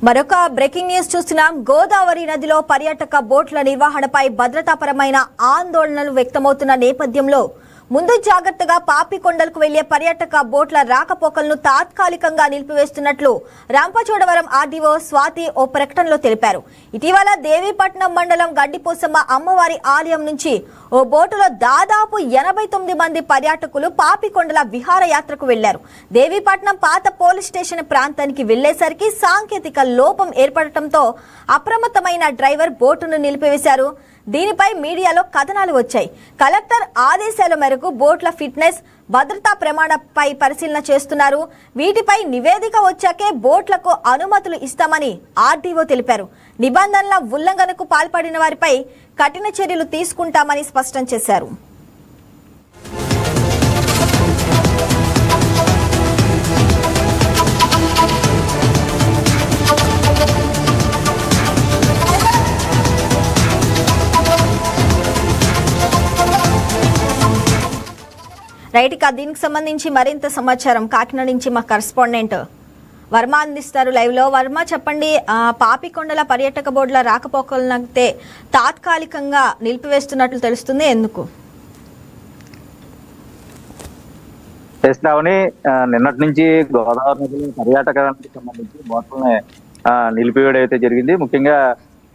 మరొక breaking news చూస్తున్నాం. గోదావరి నదిలో పర్యాటక బోట్ల నిర్వహణపై భద్రతాపరమైన ఆందోళనలు వ్యక్తమవుతున్న నేపథ్యంలో ముందు జాగ్రత్తగా పాపికొండలకు వెళ్లే పర్యాటక బోట్ల రాకపోకలను తాత్కాలికంగా నిలిపివేస్తున్నట్లు రంపచోడవరం ఆర్డీఓ స్వాతి ఓ ప్రకటనలో తెలిపారు. ఇటీవల దేవీపట్నం మండలం గడ్డిపోసమ్మ అమ్మవారి ఆలయం నుంచి ఓ బోటులో దాదాపు 89 మంది పర్యాటకులు పాపికొండల విహారయాత్రకు వెళ్లారు. దేవీపట్నం పాత పోలీస్ స్టేషన్ ప్రాంతానికి వెళ్లేసరికి సాంకేతిక లోపం ఏర్పడటంతో అప్రమత్తమైన డ్రైవర్ బోటును నిలిపివేశారు. దీనిపై మీడియాలో కథనాలు వచ్చాయి. కలెక్టర్ ఆదేశాల మేరకు బోట్ల ఫిట్నెస్, భద్రతా ప్రమాణపై పరిశీలన చేస్తున్నారు. వీటిపై నివేదిక వచ్చాకే బోట్లకు అనుమతులు ఇస్తామని ఆర్డీఓ తెలిపారు. నిబంధనల ఉల్లంఘనకు పాల్పడిన వారిపై కఠిన చర్యలు తీసుకుంటామని స్పష్టం చేశారు. రైట్, ఇక దీనికి సంబంధించి మరింత సమాచారం కాకినాడ నుంచి మా కరెస్పాండెంట్ వర్మ అందిస్తారు లైవ్ లో. వర్మ, చెప్పండి, పాపికొండల పర్యాటక బోర్డుల రాకపోకలనైతే తాత్కాలికంగా నిలిపివేస్తున్నట్లు తెలుస్తుంది, ఎందుకు? నిన్నటి నుంచి గోదావరి నదిలో పర్యాటకానికి సంబంధించి బోట్లని నిలిపివేయడం అయితే జరిగింది. ముఖ్యంగా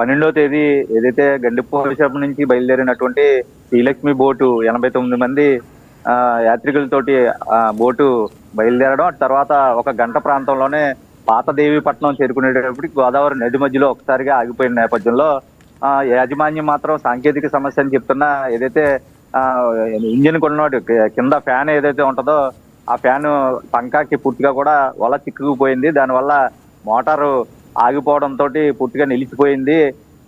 12వ తేదీ ఏదైతే గండిపోసం నుంచి బయలుదేరినటువంటి శ్రీలక్ష్మి బోటు 89 మంది యాత్రికులతోటి బోటు బయలుదేరడం, తర్వాత ఒక గంట ప్రాంతంలోనే పాత దేవీపట్నం చేరుకునేటప్పటికి గోదావరి నది మధ్యలో ఒకసారిగా ఆగిపోయిన నేపథ్యంలో యాజమాన్యం మాత్రం సాంకేతిక సమస్య అని చెప్తున్నా, ఏదైతే ఇంజిన్ కొన్నాడు కింద ఫ్యాన్ ఏదైతే ఉంటుందో ఆ ఫ్యాన్ పంకాకి పూర్తిగా కూడా వల చిక్కుకుపోయింది. దానివల్ల మోటారు ఆగిపోవడంతో పూర్తిగా నిలిచిపోయింది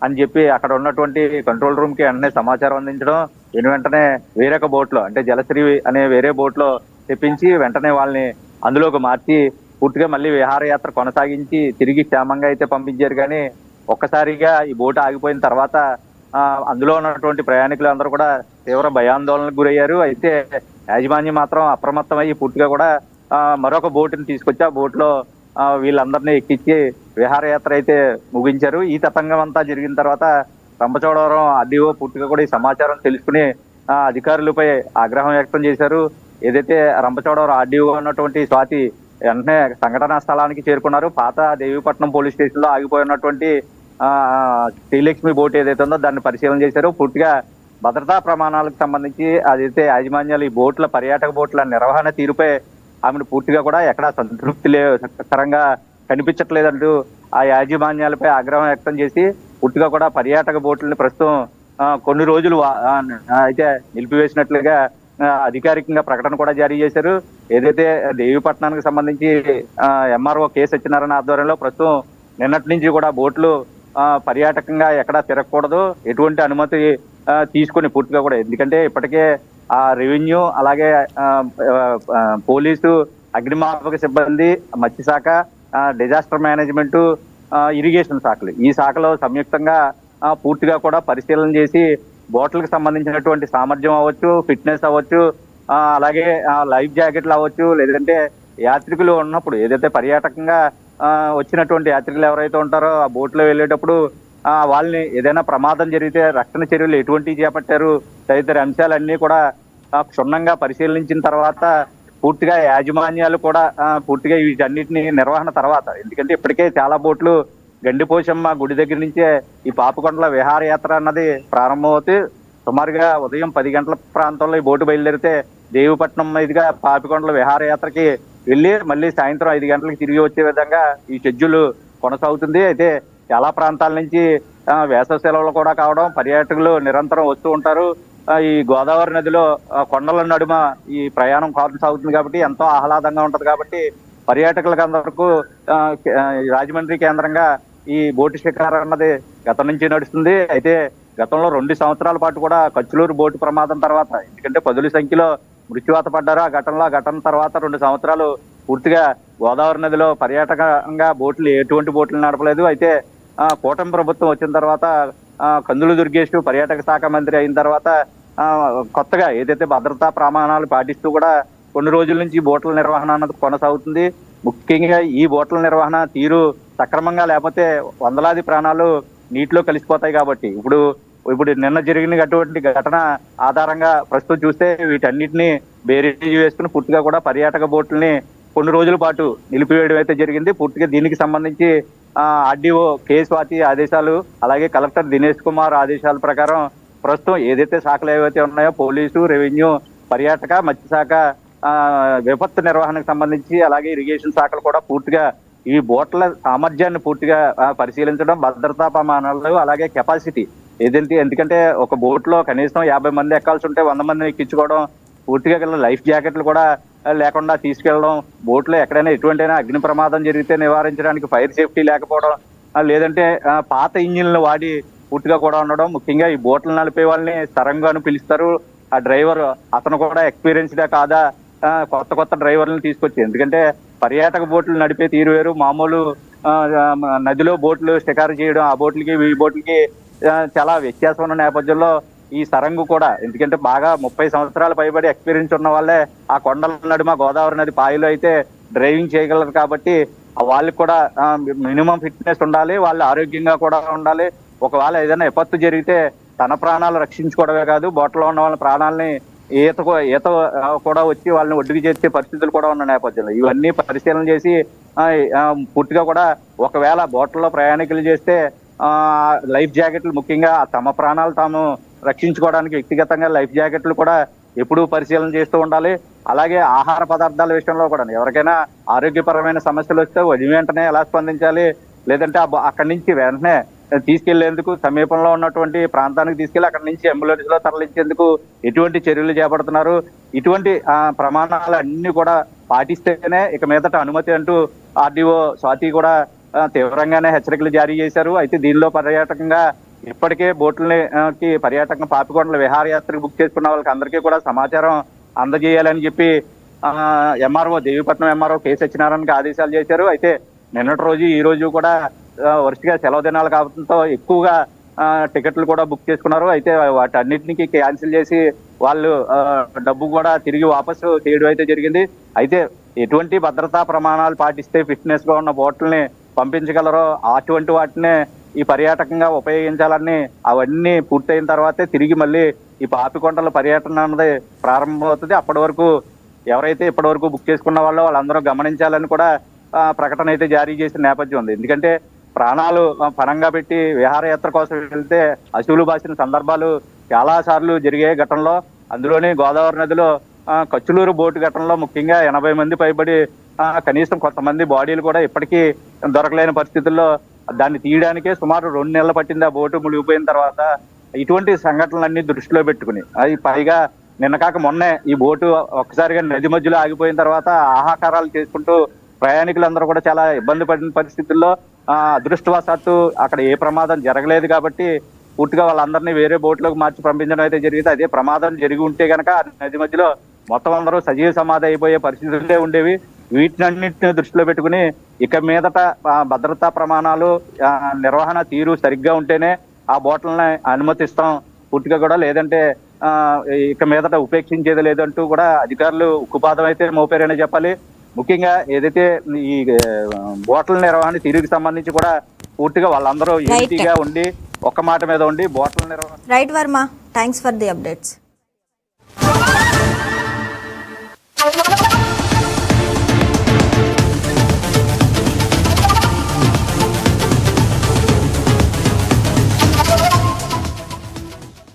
అని చెప్పి అక్కడ ఉన్నటువంటి కంట్రోల్ రూమ్ కి వెంటనే సమాచారం అందించడం, వెంటనే వేరొక బోట్లో అంటే జలశ్రీ అనే వేరే బోట్లో తెప్పించి వెంటనే వాళ్ళని అందులోకి మార్చి పూర్తిగా మళ్ళీ విహారయాత్ర కొనసాగించి తిరిగి క్షేమంగా అయితే పంపించారు. కానీ ఒక్కసారిగా ఈ బోటు ఆగిపోయిన తర్వాత అందులో ఉన్నటువంటి ప్రయాణికులు అందరూ కూడా తీవ్ర భయాందోళనకు గురయ్యారు. అయితే యాజమాన్యం మాత్రం అప్రమత్తమయ్యి పూర్తిగా కూడా మరొక బోటుని తీసుకొచ్చి ఆ బోట్లో వీళ్ళందరినీ ఎక్కించి విహారయాత్ర అయితే ముగించారు. ఈ తతంగం అంతా జరిగిన తర్వాత రంపచోడవరం ఆర్డీఓ పూర్తిగా కూడా ఈ సమాచారం తెలుసుకుని అధికారులపై ఆగ్రహం వ్యక్తం చేశారు. ఏదైతే రంపచోడవరం ఆర్డీఓ ఉన్నటువంటి స్వాతి వెంటనే సంఘటనా స్థలానికి చేరుకున్నారు. పాత దేవీపట్నం పోలీస్ స్టేషన్ లో ఆగిపోయినటువంటి శ్రీలక్ష్మి బోట్ ఏదైతే ఉందో దాన్ని పరిశీలన చేశారు. పూర్తిగా భద్రతా ప్రమాణాలకు సంబంధించి అదైతే యాజమాన్యాలు ఈ బోట్ల పర్యాటక బోట్ల నిర్వహణ తీరుపై ఆమెను పూర్తిగా కూడా ఎక్కడా సంతృప్తికరంగా కనిపించట్లేదంటూ ఆ యాజమాన్యాలపై ఆగ్రహం వ్యక్తం చేసి పూర్తిగా కూడా పర్యాటక బోట్లని ప్రస్తుతం కొన్ని రోజులు అయితే నిలిపివేసినట్లుగా అధికారికంగా ప్రకటన కూడా జారీ చేశారు. ఏదైతే దేవీపట్నానికి సంబంధించి ఎంఆర్ఓ కె సత్యనారాయణ ఆధ్వర్యంలో ప్రస్తుతం నిన్నటి నుంచి కూడా బోట్లు పర్యాటకంగా ఎక్కడా తిరగకూడదు, ఎటువంటి అనుమతి తీసుకుని పూర్తిగా కూడా, ఎందుకంటే ఇప్పటికే ఆ రెవెన్యూ అలాగే పోలీసు, అగ్నిమాపక సిబ్బంది, మత్స్యశాఖ, డిజాస్టర్ మేనేజ్మెంట్, ఇరిగేషన్ శాఖలు ఈ శాఖలో సంయుక్తంగా పూర్తిగా కూడా పరిశీలన చేసి బోట్లకు సంబంధించినటువంటి సామర్థ్యం అవ్వచ్చు, ఫిట్నెస్ అవ్వచ్చు, అలాగే లైఫ్ జాకెట్లు అవ్వచ్చు, లేదంటే యాత్రికులు ఉన్నప్పుడు ఏదైతే పర్యాటకంగా వచ్చినటువంటి యాత్రికులు ఎవరైతే ఉంటారో ఆ బోట్లో వెళ్ళేటప్పుడు వాళ్ళని ఏదైనా ప్రమాదం జరిగితే రక్షణ చర్యలు ఎటువంటివి చేపట్టారు తదితర అంశాలన్నీ కూడా క్షుణ్ణంగా పరిశీలించిన తర్వాత పూర్తిగా యాజమాన్యాలు కూడా పూర్తిగా వీటన్నిటిని నిర్వహణ తర్వాత, ఎందుకంటే ఇప్పటికే చాలా బోట్లు గండిపోశమ్మ గుడి దగ్గర నుంచే ఈ పాపికొండల విహారయాత్ర అన్నది ప్రారంభమవుతుంది. సుమారుగా ఉదయం 10 గంటల ప్రాంతంలో ఈ బోటు బయలుదేరితే దేవీపట్నం మీదుగా పాపికొండల విహారయాత్రకి వెళ్ళి మళ్ళీ సాయంత్రం 5 గంటలకు తిరిగి వచ్చే విధంగా ఈ షెడ్యూల్ కొనసాగుతుంది. అయితే చాలా ప్రాంతాల నుంచి వేసవి సెలవులు కూడా కావడం, పర్యాటకులు నిరంతరం వస్తూ ఉంటారు. ఈ గోదావరి నదిలో కొండల నడుమ ఈ ప్రయాణం కొనసాగుతుంది కాబట్టి ఎంతో ఆహ్లాదంగా ఉంటది. కాబట్టి పర్యాటకులకు అందరికీ రాజమండ్రి కేంద్రంగా ఈ బోటు షికారు అన్నది గతం నుంచి నడుస్తుంది. అయితే గతంలో 2 సంవత్సరాల పాటు కూడా కచ్చులూరు బోటు ప్రమాదం తర్వాత, ఎందుకంటే 10ల సంఖ్యలో మృత్యువాత పడ్డారు. ఆ ఘటన తర్వాత 2 సంవత్సరాలు పూర్తిగా గోదావరి నదిలో పర్యాటకంగా బోట్లు ఎటువంటి బోట్లు నడపలేదు. అయితే కూటమి ప్రభుత్వం వచ్చిన తర్వాత కందులు దుర్గేష్ పర్యాటక శాఖ మంత్రి అయిన తర్వాత కొత్తగా ఏదైతే భద్రతా ప్రమాణాలు పాటిస్తూ కూడా కొన్ని రోజుల నుంచి బోట్ల నిర్వహణ అన్నది కొనసాగుతుంది. ముఖ్యంగా ఈ బోట్ల నిర్వహణ తీరు సక్రమంగా లేకపోతే వందలాది ప్రాణాలు నీటిలో కలిసిపోతాయి. కాబట్టి ఇప్పుడు నిన్న జరిగిన అటువంటి ఘటన ఆధారంగా ప్రస్తుతం చూస్తే వీటన్నిటిని బేరీజు వేసుకుని పూర్తిగా కూడా పర్యాటక బోట్లని కొన్ని రోజుల పాటు నిలిపివేయడం అయితే జరిగింది. పూర్తిగా దీనికి సంబంధించి ఆర్డీఓ కె స్వాతి ఆదేశాలు, అలాగే కలెక్టర్ దినేష్ కుమార్ ఆదేశాల ప్రకారం ప్రస్తుతం ఏదైతే శాఖలు ఏవైతే ఉన్నాయో పోలీసు, రెవెన్యూ, పర్యాటక, మత్స్యశాఖ, విపత్తు నిర్వహణకు సంబంధించి అలాగే ఇరిగేషన్ శాఖలు కూడా పూర్తిగా ఈ బోట్ల సామర్థ్యాన్ని పూర్తిగా పరిశీలించడం, భద్రతా ప్రమాణాలు, అలాగే కెపాసిటీ ఏదంటే, ఎందుకంటే ఒక బోట్ లో కనీసం 50 మంది ఎక్కాల్సి ఉంటే 100 మందిని ఎక్కించుకోవడం, పూర్తిగా లైఫ్ జాకెట్లు కూడా లేకుండా తీసుకెళ్లడం, బోట్ లో ఎక్కడైనా ఎటువంటి అగ్ని ప్రమాదం జరిగితే నివారించడానికి ఫైర్ సేఫ్టీ లేకపోవడం, లేదంటే పాత ఇంజిన్లు వాడి పూర్తిగా కూడా ఉండడం. ముఖ్యంగా ఈ బోట్లు నడిపే వాళ్ళని స్థరంగా అని పిలుస్తారు. ఆ డ్రైవర్ అతను కూడా ఎక్స్పీరియన్స్డే కాదా, కొత్త డ్రైవర్లను తీసుకొచ్చి, ఎందుకంటే పర్యాటక బోట్లు నడిపే తీరు వేరు, మామూలు నదిలో బోట్లు షికారు చేయడం, ఆ బోట్లకి ఈ బోట్లకి చాలా వ్యత్యాసం ఉన్న నేపథ్యంలో ఈ సరంగు కూడా, ఎందుకంటే బాగా 30 సంవత్సరాలు పైబడి ఎక్స్పీరియన్స్ ఉన్న వాళ్ళే ఆ కొండల నడుమ గోదావరి నది పాయలో అయితే డ్రైవింగ్ చేయగలరు. కాబట్టి వాళ్ళకి కూడా మినిమం ఫిట్నెస్ ఉండాలి, వాళ్ళు ఆరోగ్యంగా కూడా ఉండాలి. ఒకవేళ ఏదైనా విపత్తు జరిగితే తన ప్రాణాలు రక్షించుకోవడమే కాదు, బోట్లో ఉన్న వాళ్ళ ప్రాణాలని ఈత కూడా వచ్చి వాళ్ళని ఒడ్డుకు చేర్చే పరిస్థితులు కూడా ఉన్న నేపథ్యంలో ఇవన్నీ పరిశీలన చేసి పూర్తిగా కూడా ఒకవేళ బోట్లలో ప్రయాణికులు చేస్తే లైఫ్ జాకెట్లు, ముఖ్యంగా తమ ప్రాణాలు తాము రక్షించుకోవడానికి వ్యక్తిగతంగా లైఫ్ జాకెట్లు కూడా ఎప్పుడూ పరిశీలన చేస్తూ ఉండాలి. అలాగే ఆహార పదార్థాల విషయంలో కూడా ఎవరికైనా ఆరోగ్యపరమైన సమస్యలు వస్తే వెంటనే ఎలా స్పందించాలి, లేదంటే అక్కడి నుంచి వెంటనే తీసుకెళ్లేందుకు సమీపంలో ఉన్నటువంటి ప్రాంతానికి తీసుకెళ్లి అక్కడి నుంచి అంబులెన్స్ లో తరలించేందుకు ఎటువంటి చర్యలు చేపడుతున్నారు, ఇటువంటి ప్రమాణాలు అన్ని కూడా పాటిస్తేనే ఇక మీదట అనుమతి అంటూ ఆర్డీఓ స్వాతి కూడా తీవ్రంగానే హెచ్చరికలు జారీ చేశారు. అయితే దీనిలో పర్యాటకంగా ఇప్పటికే బోట్లని పర్యాటకం పాపికొండల విహారయాత్రకు బుక్ చేసుకున్న వాళ్ళకి అందరికీ కూడా సమాచారం అందజేయాలని చెప్పి ఎంఆర్ఓ దేవీపట్నం ఎంఆర్ఓ కె సత్యనారాయణకి ఆదేశాలు చేశారు. అయితే నిన్నటి రోజు ఈ రోజు కూడా వరుసగా సెలవు దినాలు కావడంతో ఎక్కువగా టికెట్లు కూడా బుక్ చేసుకున్నారు. అయితే వాటన్నిటికి క్యాన్సిల్ చేసి వాళ్ళు డబ్బు కూడా తిరిగి వాపసు చేయడం అయితే జరిగింది. అయితే ఎటువంటి భద్రతా ప్రమాణాలు పాటిస్తే ఫిట్నెస్ గా ఉన్న బోట్లని పంపించగలరో అటువంటి వాటినే ఈ పర్యాటకంగా ఉపయోగించాలని, అవన్నీ పూర్తయిన తర్వాతే తిరిగి మళ్ళీ ఈ పాపికొండల పర్యటన అన్నది ప్రారంభమవుతుంది. అప్పటి వరకు ఎవరైతే ఇప్పటి వరకు బుక్ చేసుకున్న వాళ్ళందరూ గమనించాలని కూడా ప్రకటన అయితే జారీ చేసిన నేపథ్యం ఉంది. ఎందుకంటే ప్రాణాలు పణంగా పెట్టి విహారయాత్ర కోసం వెళ్తే అశువులు బాసిన సందర్భాలు చాలా సార్లు జరిగే ఘటనలో, అందులోని గోదావరి నదిలో కచ్చులూరు బోటు ఘటనలో ముఖ్యంగా 80 మంది పైబడి కనీసం కొంతమంది బాడీలు కూడా ఇప్పటికీ దొరకలేని పరిస్థితుల్లో దాన్ని తీయడానికే సుమారు 2 నెలలు పట్టింది. ఆ బోటు మునిగిపోయిన తర్వాత ఇటువంటి సంఘటనలన్నీ దృష్టిలో పెట్టుకుని, అది పైగా నిన్న కాక మొన్నే ఈ బోటు ఒక్కసారిగా నది మధ్యలో ఆగిపోయిన తర్వాత ఆహాకారాలు చేసుకుంటూ ప్రయాణికులందరూ కూడా చాలా ఇబ్బంది పడిన పరిస్థితుల్లో అదృష్టవశాత్తు అక్కడ ఏ ప్రమాదం జరగలేదు. కాబట్టి పూర్తిగా వాళ్ళందరినీ వేరే బోట్లోకి మార్చి పంపించడం అయితే జరిగింది. అదే ప్రమాదం జరిగి ఉంటే గనక నది మధ్యలో మొత్తం అందరూ సజీవ సమాధి అయిపోయే పరిస్థితులే ఉండేవి. వీటినన్నింటినీ దృష్టిలో పెట్టుకుని ఇక మీదట భద్రతా ప్రమాణాలు, నిర్వహణ తీరు సరిగ్గా ఉంటేనే ఆ బోట్లని అనుమతిస్తాం పూర్తిగా కూడా, లేదంటే ఇక మీదట ఉపేక్షించేది లేదంటూ కూడా అధికారులు ఉక్కుపాదం అయితే మోపారనే చెప్పాలి. ముఖ్యంగా ఏదైతే ఈ బోట్ల నిర్వహణ తీరుకి సంబంధించి కూడా పూర్తిగా వాళ్ళందరూ యూనిటీగా ఉండి ఒక్క మాట మీద ఉండి బోట్ల నిర్వహణ. Right Varma, thanks for the updates.